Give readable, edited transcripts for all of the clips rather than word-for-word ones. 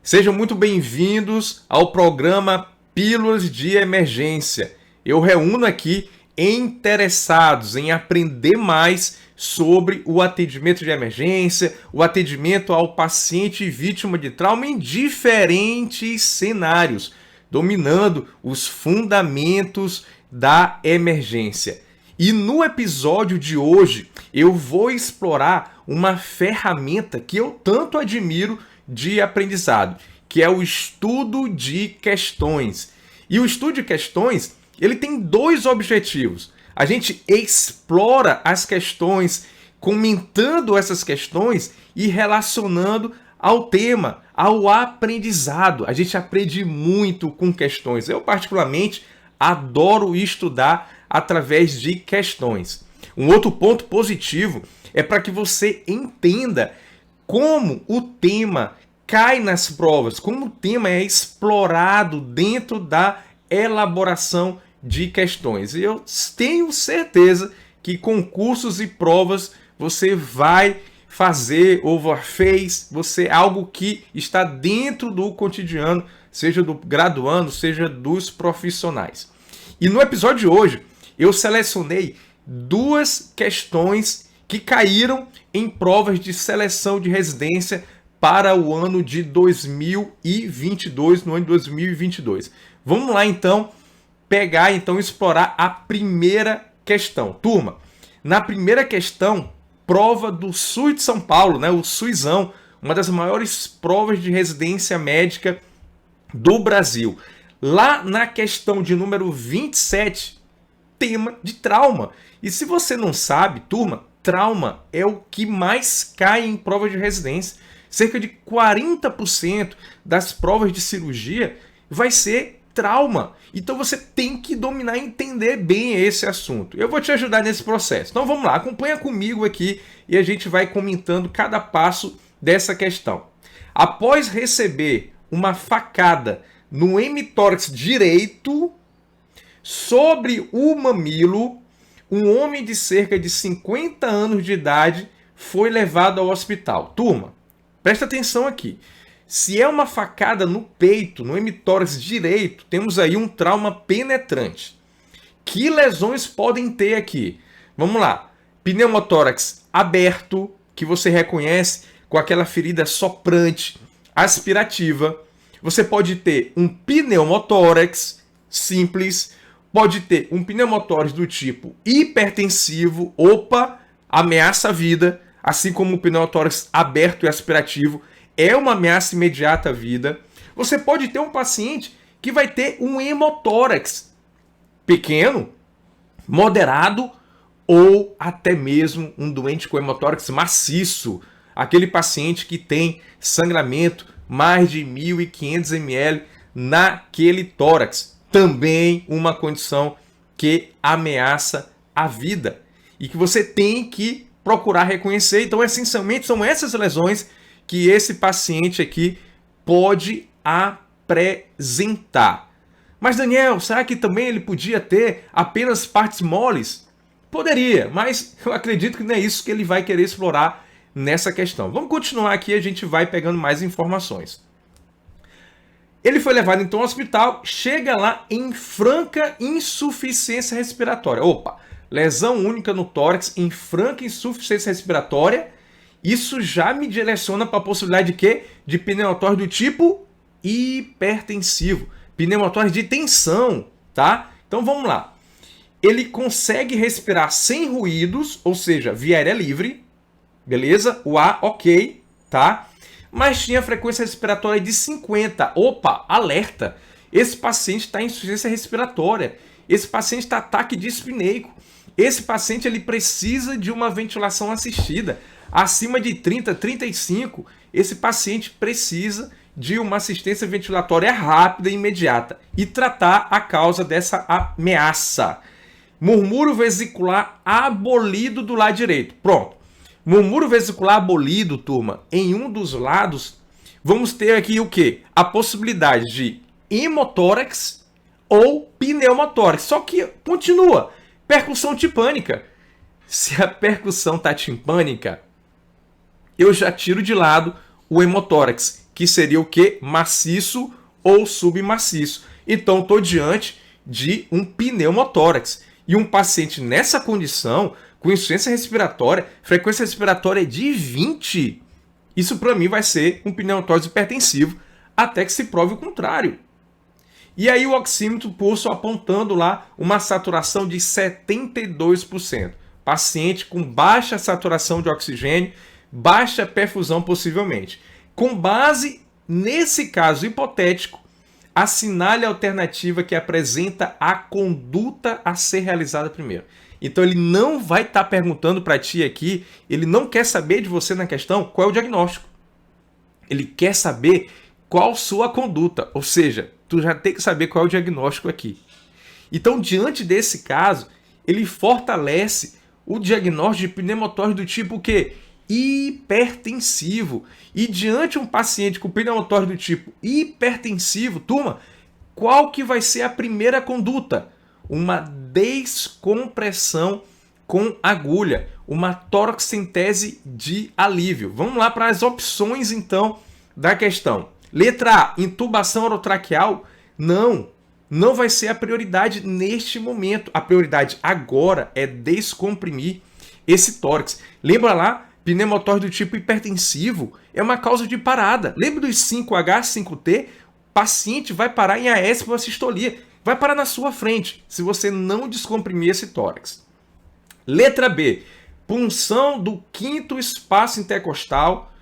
Sejam muito bem-vindos ao programa Pílulas de Emergência. Eu reúno aqui interessados em aprender mais sobre o atendimento de emergência, o atendimento ao paciente vítima de trauma em diferentes cenários, dominando os fundamentos da emergência. E no episódio de hoje eu vou explorar uma ferramenta que eu tanto admiro de aprendizado, que é o estudo de questões. E o estudo de questões, ele tem dois objetivos. A gente explora as questões, comentando essas questões e relacionando ao tema, ao aprendizado. A gente aprende muito com questões. Eu, particularmente, adoro estudar através de questões. Um outro ponto positivo é para que você entenda como o tema cai nas provas, como o tema é explorado dentro da elaboração de questões. E eu tenho certeza que concursos e provas você vai fazer ou fez, algo que está dentro do cotidiano, seja do graduando, seja dos profissionais. E no episódio de hoje, eu selecionei duas questões que caíram em provas de seleção de residência para o ano de 2022, no ano de 2022. Vamos lá então explorar a primeira questão. Turma, na primeira questão, prova do SUS de São Paulo, né, o SUSão, uma das maiores provas de residência médica do Brasil. Lá na questão de número 27, tema de trauma. E se você não sabe, turma, trauma é o que mais cai em provas de residência. Cerca de 40% das provas de cirurgia vai ser trauma. Então você tem que dominar e entender bem esse assunto. Eu vou te ajudar nesse processo. Então vamos lá, acompanha comigo aqui e a gente vai comentando cada passo dessa questão. Após receber uma facada no hemitórax direito sobre o mamilo, um homem de cerca de 50 anos de idade foi levado ao hospital. Turma, presta atenção aqui. Se é uma facada no peito, no hemitórax direito, temos aí um trauma penetrante. Que lesões podem ter aqui? Vamos lá. Pneumotórax aberto, que você reconhece com aquela ferida soprante, aspirativa. Você pode ter um pneumotórax simples, pode ter um pneumotórax do tipo hipertensivo, ameaça a vida, assim como o pneumotórax aberto e aspirativo é uma ameaça imediata à vida. Você pode ter um paciente que vai ter um hemotórax pequeno, moderado ou até mesmo um doente com hemotórax maciço, aquele paciente que tem sangramento mais de 1.500 ml naquele tórax. Também uma condição que ameaça a vida e que você tem que procurar reconhecer. Então, essencialmente, são essas lesões que esse paciente aqui pode apresentar. Mas, Daniel, será que também ele podia ter apenas partes moles? Poderia, mas eu acredito que não é isso que ele vai querer explorar nessa questão. Vamos continuar aqui e a gente vai pegando mais informações. Ele foi levado então ao hospital, chega lá em franca insuficiência respiratória. Lesão única no tórax em franca insuficiência respiratória. Isso já me direciona para a possibilidade de quê? De pneumotórax do tipo hipertensivo. Pneumotórax de tensão, tá? Então vamos lá. Ele consegue respirar sem ruídos, ou seja, via aérea livre. Beleza? O ar, ok, tá? Mas tinha frequência respiratória de 50. Alerta! Esse paciente está em insuficiência respiratória. Esse paciente está ataque dispneico. Esse paciente ele precisa de uma ventilação assistida. Acima de 30, 35, esse paciente precisa de uma assistência ventilatória rápida e imediata e tratar a causa dessa ameaça. Murmúrio vesicular abolido do lado direito. Pronto. Murmúrio vesicular abolido, turma, em um dos lados, vamos ter aqui o quê? A possibilidade de hemotórax ou pneumotórax. Só que continua, percussão timpânica. Se a percussão está timpânica, eu já tiro de lado o hemotórax que seria o quê? Maciço ou submaciço. Então, estou diante de um pneumotórax. E um paciente nessa condição, com insuficiência respiratória, frequência respiratória de 20, isso para mim vai ser um pneumotórax hipertensivo, até que se prove o contrário. E aí o oxímetro pulso apontando lá uma saturação de 72%. Paciente com baixa saturação de oxigênio, baixa perfusão possivelmente. Com base nesse caso hipotético, assinale a alternativa que apresenta a conduta a ser realizada primeiro. Então ele não vai estar perguntando para ti aqui, ele não quer saber de você na questão qual é o diagnóstico. Ele quer saber qual sua conduta, ou seja, tu já tem que saber qual é o diagnóstico aqui. Então, diante desse caso, ele fortalece o diagnóstico de pneumotórax do tipo que hipertensivo. E diante de um paciente com pneumotórax do tipo hipertensivo, turma, qual que vai ser a primeira conduta? Uma descompressão com agulha, uma toracocentese de alívio. Vamos lá para as opções, então, da questão. Letra A, intubação orotraqueal? Não vai ser a prioridade neste momento. A prioridade agora é descomprimir esse tórax. Lembra lá, pneumotórax do tipo hipertensivo é uma causa de parada. Lembra dos 5H, 5T? O paciente vai parar em AS por assistolia. Vai parar na sua frente, se você não descomprimir esse tórax. Letra B, punção do quinto espaço intercostal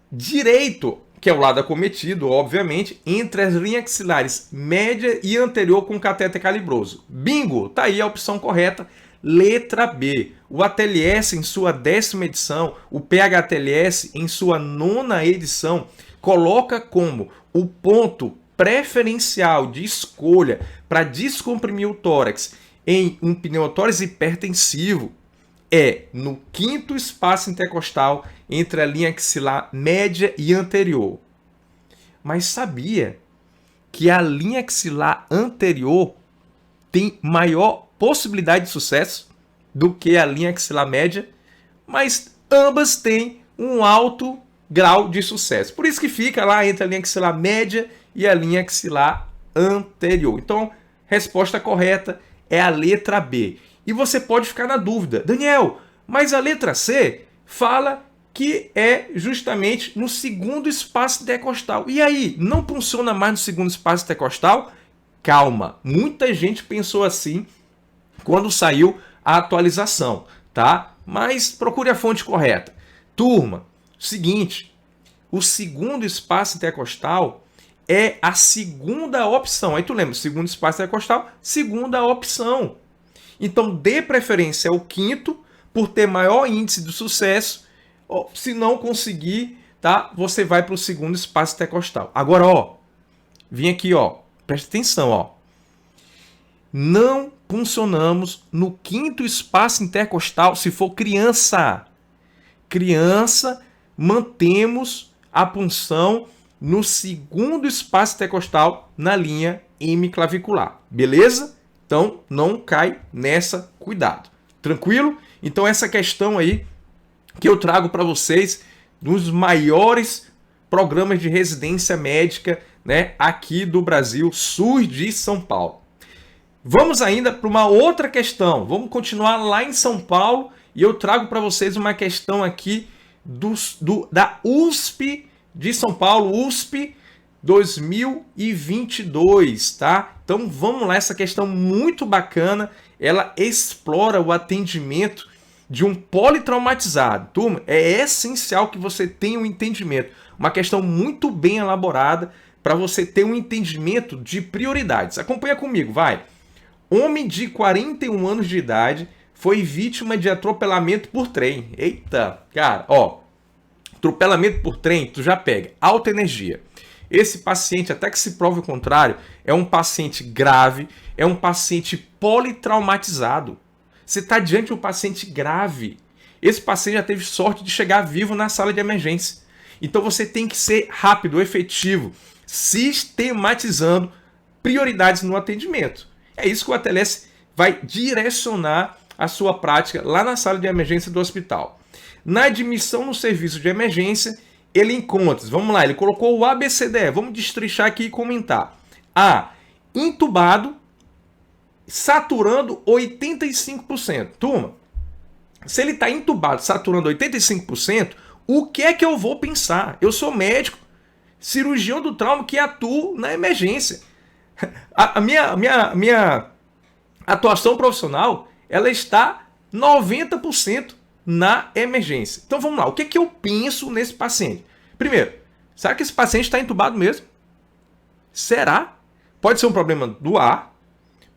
direito, que é o lado acometido, obviamente, entre as linhas axilares média e anterior com catéter calibroso. Bingo! Tá aí a opção correta. Letra B. O ATLS em sua 10ª edição, o PHTLS em sua 9ª edição, coloca como o ponto preferencial de escolha para descomprimir o tórax em um pneumotórax hipertensivo é no quinto espaço intercostal entre a linha axilar média e anterior. Mas sabia que a linha axilar anterior tem maior possibilidade de sucesso do que a linha axilar média, mas ambas têm um alto grau de sucesso. Por isso que fica lá entre a linha axilar média e a linha axilar anterior. Então, resposta correta é a letra B. E você pode ficar na dúvida, Daniel, mas a letra C fala que é justamente no segundo espaço intercostal. E aí, não funciona mais no segundo espaço intercostal? Calma, muita gente pensou assim quando saiu a atualização, tá? Mas procure a fonte correta. Turma, seguinte, o segundo espaço intercostal é a segunda opção. Aí tu lembra, segundo espaço intercostal, segunda opção. Então, dê preferência ao quinto, por ter maior índice de sucesso. Se não conseguir, tá? Você vai para o segundo espaço intercostal. Agora, ó, vem aqui, ó, presta atenção, ó. Não puncionamos no quinto espaço intercostal se for criança. Criança, mantemos a punção no segundo espaço intercostal na linha hemiclavicular. Beleza? Então, não cai nessa, cuidado. Tranquilo? Então, essa questão aí que eu trago para vocês dos maiores programas de residência médica, né, aqui do Brasil, SUS de São Paulo. Vamos ainda para uma outra questão. Vamos continuar lá em São Paulo e eu trago para vocês uma questão aqui da USP de São Paulo, USP 2022, tá? Então vamos lá, essa questão muito bacana, ela explora o atendimento de um politraumatizado. Turma, é essencial que você tenha um entendimento, uma questão muito bem elaborada para você ter um entendimento de prioridades. Acompanha comigo, vai. Homem de 41 anos de idade foi vítima de atropelamento por trem. Eita, cara, ó, atropelamento por trem, tu já pega, alta energia. Esse paciente, até que se prove o contrário, é um paciente grave, é um paciente politraumatizado. Você está diante de um paciente grave. Esse paciente já teve sorte de chegar vivo na sala de emergência. Então você tem que ser rápido, efetivo, sistematizando prioridades no atendimento. É isso que o ATLS vai direcionar a sua prática lá na sala de emergência do hospital. Na admissão no serviço de emergência, ele encontra, vamos lá, ele colocou o ABCDE, vamos destrinchar aqui e comentar. A, intubado, saturando 85%. Turma, se ele está intubado, saturando 85%, o que é que eu vou pensar? Eu sou médico, cirurgião do trauma que atuo na emergência. A minha atuação profissional, ela está 90% na emergência. Então vamos lá, o que é que eu penso nesse paciente? Primeiro, será que esse paciente está entubado mesmo? Será? Pode ser um problema do A,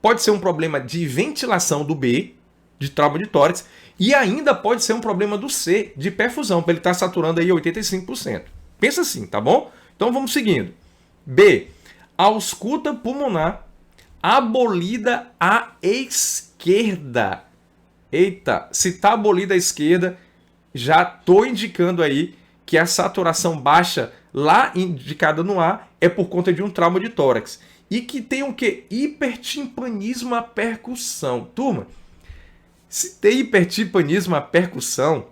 pode ser um problema de ventilação do B, de trauma de tórax, e ainda pode ser um problema do C, de perfusão, para ele estar saturando aí 85%. Pensa assim, tá bom? Então vamos seguindo. B, ausculta pulmonar abolida à esquerda. Eita, se está abolida à esquerda, já estou indicando aí que a saturação baixa lá indicada no A é por conta de um trauma de tórax. E que tem o quê? Hipertimpanismo à percussão. Turma, se tem hipertimpanismo à percussão,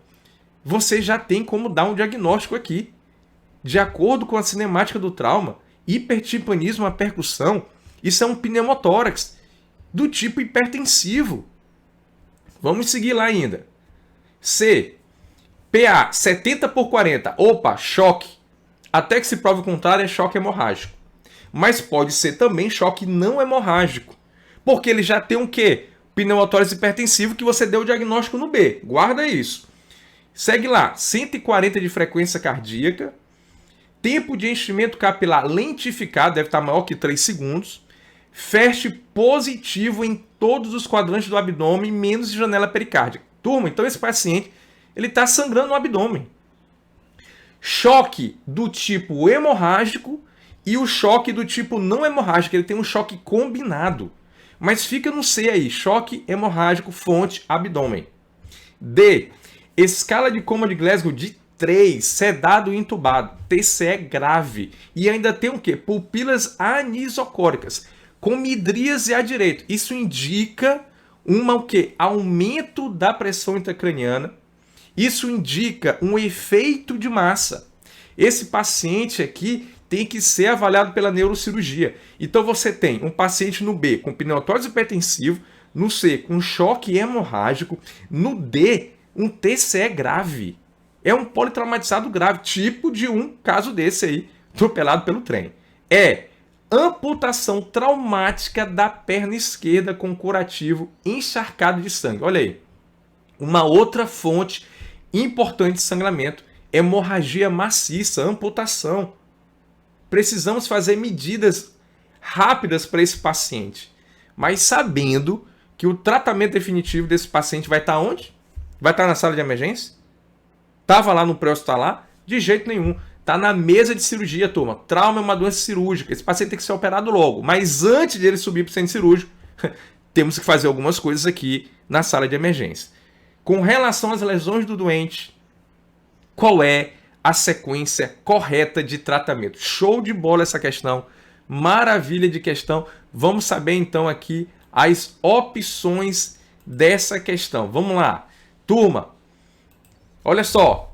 você já tem como dar um diagnóstico aqui. De acordo com a cinemática do trauma, hipertimpanismo à percussão, isso é um pneumotórax do tipo hipertensivo. Vamos seguir lá ainda. C. PA 70/40. Opa, choque. Até que se prove o contrário, é choque hemorrágico. Mas pode ser também choque não hemorrágico. Porque ele já tem um quê? Pneumotórax hipertensivo que você deu o diagnóstico no B. Guarda isso. Segue lá. 140 de frequência cardíaca. Tempo de enchimento capilar lentificado, deve estar maior que 3 segundos. FAST positivo em todos os quadrantes do abdômen, menos de janela pericárdica. Turma, então esse paciente ele está sangrando no abdômen. Choque do tipo hemorrágico e o choque do tipo não hemorrágico. Ele tem um choque combinado. Mas fica no C aí, choque hemorrágico, fonte, abdômen. D, escala de coma de Glasgow de 3, sedado e intubado, TCE grave. E ainda tem o quê? Pupilas anisocóricas, com midríase à direita. Isso indica o quê? Aumento da pressão intracraniana. Isso indica um efeito de massa. Esse paciente aqui tem que ser avaliado pela neurocirurgia. Então você tem um paciente no B com pneumotórax hipertensivo, no C com choque hemorrágico, no D um TCE grave. É um politraumatizado grave, tipo de um caso desse aí, atropelado pelo trem. É amputação traumática da perna esquerda com curativo encharcado de sangue. Olha aí. Uma outra fonte importante de sangramento, hemorragia maciça, amputação. Precisamos fazer medidas rápidas para esse paciente, mas sabendo que o tratamento definitivo desse paciente vai estar onde? Vai estar na sala de emergência? Estava lá no pré-hospitalar? De jeito nenhum. Está na mesa de cirurgia, turma. Trauma é uma doença cirúrgica. Esse paciente tem que ser operado logo. Mas antes de ele subir para o centro cirúrgico, temos que fazer algumas coisas aqui na sala de emergência. Com relação às lesões do doente, qual é a sequência correta de tratamento? Show de bola essa questão. Maravilha de questão. Vamos saber então aqui as opções dessa questão. Vamos lá. Turma, olha só.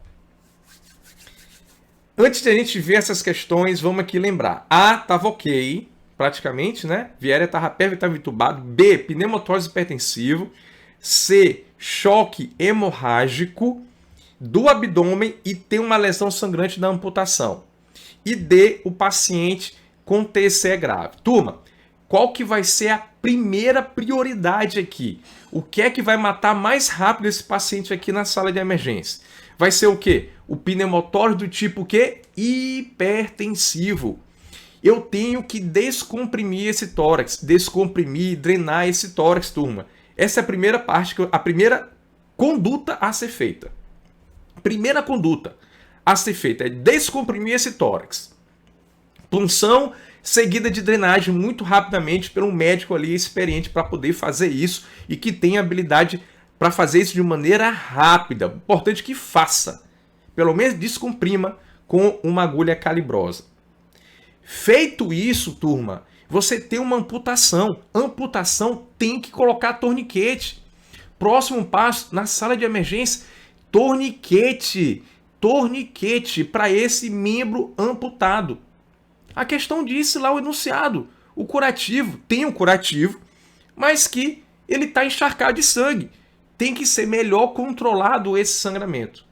Antes de a gente ver essas questões, vamos aqui lembrar. A estava ok, praticamente, né? Viéria estava pérvio, estava entubado. B, pneumotórax hipertensivo. C, choque hemorrágico do abdômen e tem uma lesão sangrante da amputação. E D, o paciente com TCE grave. Turma, qual que vai ser a primeira prioridade aqui? O que é que vai matar mais rápido esse paciente aqui na sala de emergência? Vai ser o quê? O pneumotórax do tipo quê? Hipertensivo. Eu tenho que descomprimir esse tórax, descomprimir, drenar esse tórax, turma. Essa é a primeira parte, a primeira conduta a ser feita. Primeira conduta a ser feita é descomprimir esse tórax. Punção seguida de drenagem muito rapidamente por um médico ali experiente para poder fazer isso e que tem habilidade para fazer isso de maneira rápida. Importante que faça. Pelo menos descomprima com uma agulha calibrosa. Feito isso, turma, você tem uma amputação. Amputação tem que colocar torniquete. Próximo passo, na sala de emergência, torniquete. torniquete para esse membro amputado. A questão disse lá o enunciado. O curativo, tem um curativo, mas que ele está encharcado de sangue. Tem que ser melhor controlado esse sangramento.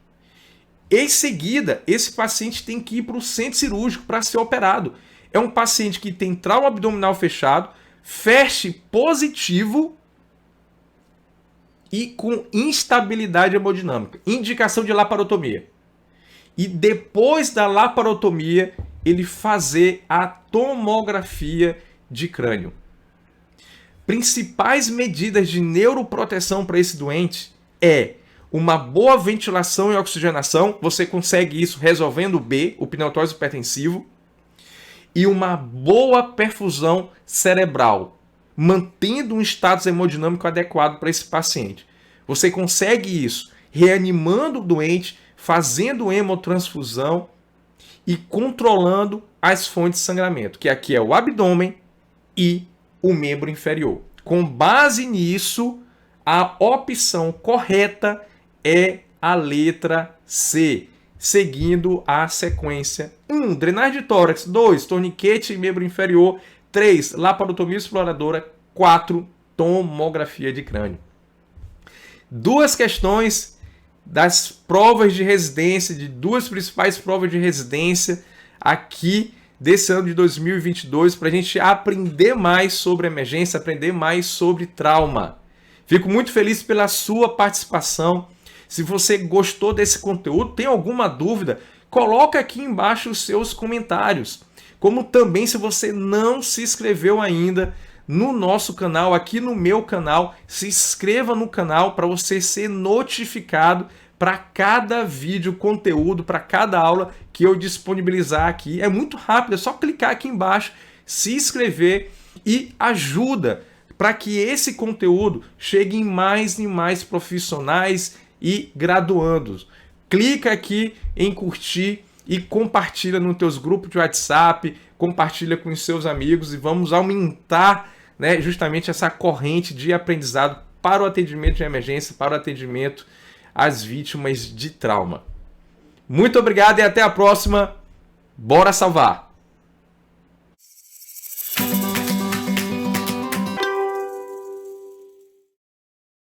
Em seguida, esse paciente tem que ir para o centro cirúrgico para ser operado. É um paciente que tem trauma abdominal fechado, FAST positivo e com instabilidade hemodinâmica. Indicação de laparotomia. E depois da laparotomia, ele fazer a tomografia de crânio. Principais medidas de neuroproteção para esse doente é uma boa ventilação e oxigenação. Você consegue isso resolvendo o B, o pneutórax hipertensivo, e uma boa perfusão cerebral, mantendo um status hemodinâmico adequado para esse paciente. Você consegue isso reanimando o doente, fazendo hemotransfusão e controlando as fontes de sangramento, que aqui é o abdômen e o membro inferior. Com base nisso, a opção correta é a letra C, seguindo a sequência 1. Drenagem de tórax, 2. Torniquete e membro inferior, 3. Laparotomia exploradora, 4. Tomografia de crânio. Duas questões das provas de residência, de duas principais provas de residência aqui desse ano de 2022, para a gente aprender mais sobre emergência, aprender mais sobre trauma. Fico muito feliz pela sua participação. Se você gostou desse conteúdo, tem alguma dúvida, coloca aqui embaixo os seus comentários. Como também, se você não se inscreveu ainda no nosso canal, aqui no meu canal, se inscreva no canal para você ser notificado para cada vídeo, conteúdo, para cada aula que eu disponibilizar aqui. É muito rápido, é só clicar aqui embaixo, se inscrever e ajuda para que esse conteúdo chegue em mais profissionais e graduandos. Clica aqui em curtir e compartilha nos teus grupos de WhatsApp, compartilha com os seus amigos e vamos aumentar, né, justamente essa corrente de aprendizado para o atendimento de emergência, para o atendimento às vítimas de trauma. Muito obrigado e até a próxima. Bora salvar!